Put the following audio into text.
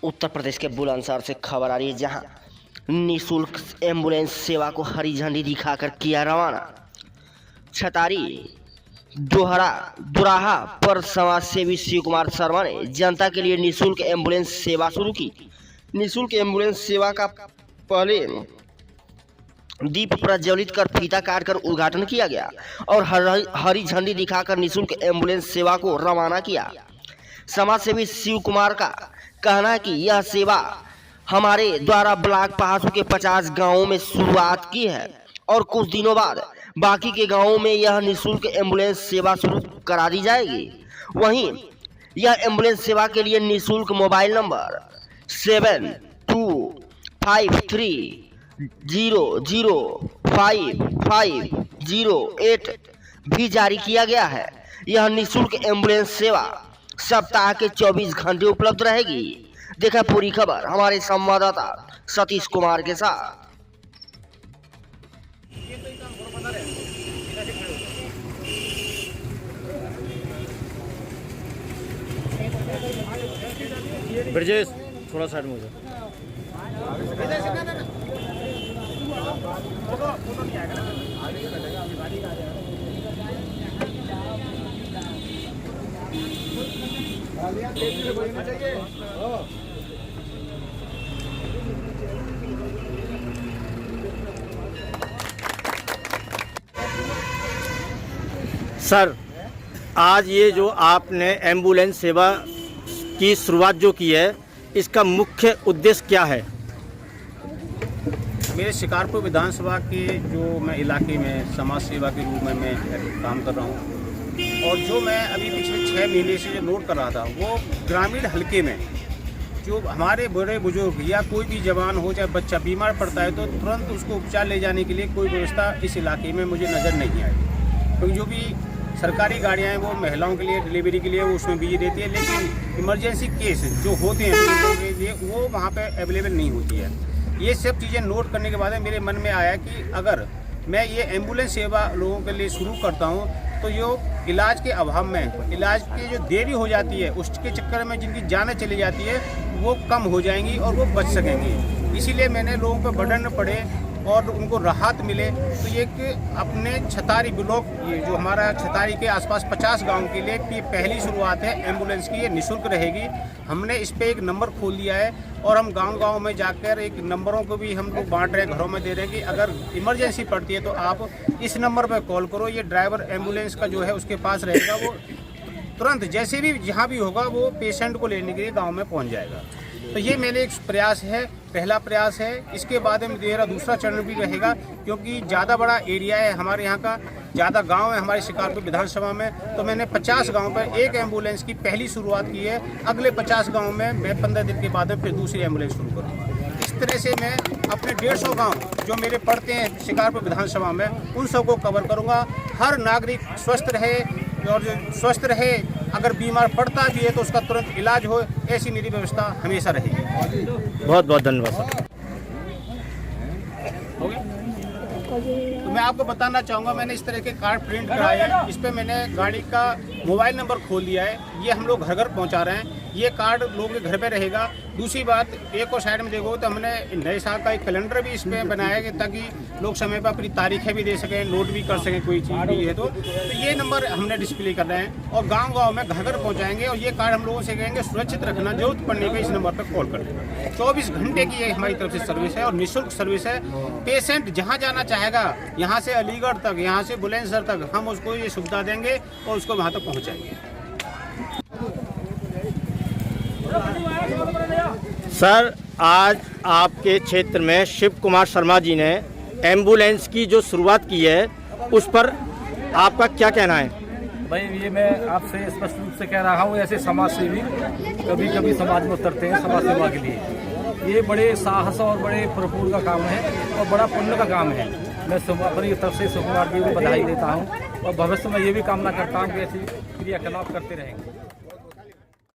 उत्तर प्रदेश के बुलंदशहर से खबर आ रही है, जहां निःशुल्क एम्बुलेंस सेवा को हरी झंडी दिखाकर किया रवाना। छतारी दुराहा पर समाज सेवी शिव कुमार शर्मा ने जनता के लिए निःशुल्क एम्बुलेंस सेवा शुरू की। निःशुल्क एम्बुलेंस सेवा का पहले दीप प्रज्वलित कर फीता काटकर उद्घाटन किया गया और हरी झंडी दिखाकर निःशुल्क एम्बुलेंस सेवा को रवाना किया। समाज सेवी शिव कुमार का कहना है कि यह सेवा हमारे द्वारा ब्लॉक पहासू के 50 गांवों में शुरुआत की है और कुछ दिनों बाद बाकी के गांवों में यह निःशुल्क एम्बुलेंस सेवा शुरू करा दी जाएगी। वहीं यह एम्बुलेंस सेवा के लिए निःशुल्क मोबाइल नंबर 7253005508 भी जारी किया गया है। यह निःशुल्क एम्बुलेंस सेवा सप्ताह के 24 घंटे उपलब्ध रहेगी। देखा पूरी खबर हमारे संवाददाता सतीश कुमार के साथ। ब्रजेश थोड़ा साइड में हो जाओ। सर, आज ये जो आपने एम्बुलेंस सेवा की शुरुआत जो की है, इसका मुख्य उद्देश्य क्या है? मेरे शिकारपुर विधानसभा के जो मैं इलाके में समाज सेवा के रूप में मैं काम कर रहा हूँ और जो मैं अभी पिछले 6 महीने से जो नोट कर रहा था, वो ग्रामीण हलके में जो हमारे बड़े बुजुर्ग या कोई भी जवान हो चाहे बच्चा बीमार पड़ता है तो तुरंत उसको उपचार ले जाने के लिए कोई व्यवस्था इस इलाके में मुझे नज़र नहीं आई। क्योंकि जो भी सरकारी गाड़ियाँ हैं वो महिलाओं के लिए डिलीवरी के लिए वो उसमें बिजी रहती है, लेकिन इमरजेंसी केस जो होते हैं लोगों के लिए वो वहाँ पे अवेलेबल नहीं होती है। ये सब चीज़ें नोट करने के बाद मेरे मन में आया कि अगर मैं ये एम्बुलेंस सेवा लोगों के लिए शुरू करता हूँ तो जो इलाज के अभाव में इलाज की जो देरी हो जाती है उसके चक्कर में जिनकी जानें चली जाती है वो कम हो जाएंगी और वो बच सकेंगी। इसीलिए मैंने लोगों पर बर्डन न पड़े और उनको राहत मिले तो ये कि अपने छतारी ब्लॉक, ये जो हमारा छतारी के आसपास 50 गांव के लिए ये पहली शुरुआत है एम्बुलेंस की। ये निःशुल्क रहेगी। हमने इस पे एक नंबर खोल दिया है और हम गांव-गांव में जाकर एक नंबरों को भी हम लोग बांट रहे हैं, घरों में दे रहे हैं कि अगर इमरजेंसी पड़ती है तो आप इस नंबर पर कॉल करो। ये ड्राइवर एम्बुलेंस का जो है उसके पास रहेगा, वो तुरंत जैसे भी जहाँ भी होगा वो पेशेंट को लेने के लिए गाँव में पहुँच जाएगा। तो ये मेरे एक प्रयास है, पहला प्रयास है। इसके बाद में मेरा दूसरा चरण भी रहेगा क्योंकि ज़्यादा बड़ा एरिया है हमारे यहाँ का, ज़्यादा गांव है हमारे शिकारपुर विधानसभा में। तो मैंने 50 गांव पर एक एम्बुलेंस की पहली शुरुआत की है। अगले 50 गांव में मैं 15 दिन के बाद में फिर दूसरी एम्बुलेंस शुरू करूँगा। इस तरह से मैं अपने 150 गाँव जो मेरे पड़ते हैं शिकारपुर विधानसभा में उन सबको कवर करूँगा। हर नागरिक स्वस्थ रहे और स्वस्थ रहे, अगर बीमार पड़ता भी है तो उसका तुरंत इलाज हो, ऐसी मेरी व्यवस्था हमेशा रहेगी। बहुत बहुत धन्यवाद सर। हो गया? तो मैं आपको बताना चाहूँगा, मैंने इस तरह के कार्ड प्रिंट कराए हैं। इस पर मैंने गाड़ी का मोबाइल नंबर खोल दिया है। ये हम लोग घर घर पहुँचा रहे हैं। ये कार्ड लोगों के घर पे रहेगा। दूसरी बात, एक और साइड में देखो तो हमने नए साल का एक कैलेंडर भी इसमें बनाया है ताकि लोग समय पर अपनी तारीखें भी दे सकें, नोट भी कर सकें कोई चीज़ भी है तो ये नंबर हमने डिस्प्ले कर रहे हैं और गांव-गांव में घर घर पहुंचाएंगे। और ये कार्ड हम लोगों से कहेंगे सुरक्षित रखना, जरूरत पड़ने पर इस नंबर पर कॉल कर देना। 24 घंटे की ये हमारी तरफ से सर्विस है और निःशुल्क सर्विस है। पेशेंट जहाँ जाना चाहेगा, यहाँ से अलीगढ़ तक, यहाँ से बुलंदशहर तक, हम उसको ये सुविधा देंगे और उसको वहाँ तक पहुँचाएंगे। सर, आज आपके क्षेत्र में शिव कुमार शर्मा जी ने एम्बुलेंस की जो शुरुआत की है उस पर आपका क्या कहना है? भाई, ये मैं आपसे स्पष्ट रूप से कह रहा हूँ, ऐसे समाज सेवी कभी कभी समाज में उतरते हैं समाज सेवा के लिए। ये बड़े साहस और बड़े भरपूर का काम है और बड़ा पुण्य का काम है। मैं अपनी तरफ से शिव कुमार जी को बधाई देता हूँ और भविष्य में ये भी कामना करता हूँ कि ऐसी क्रियाकलाप करते रहेंगे।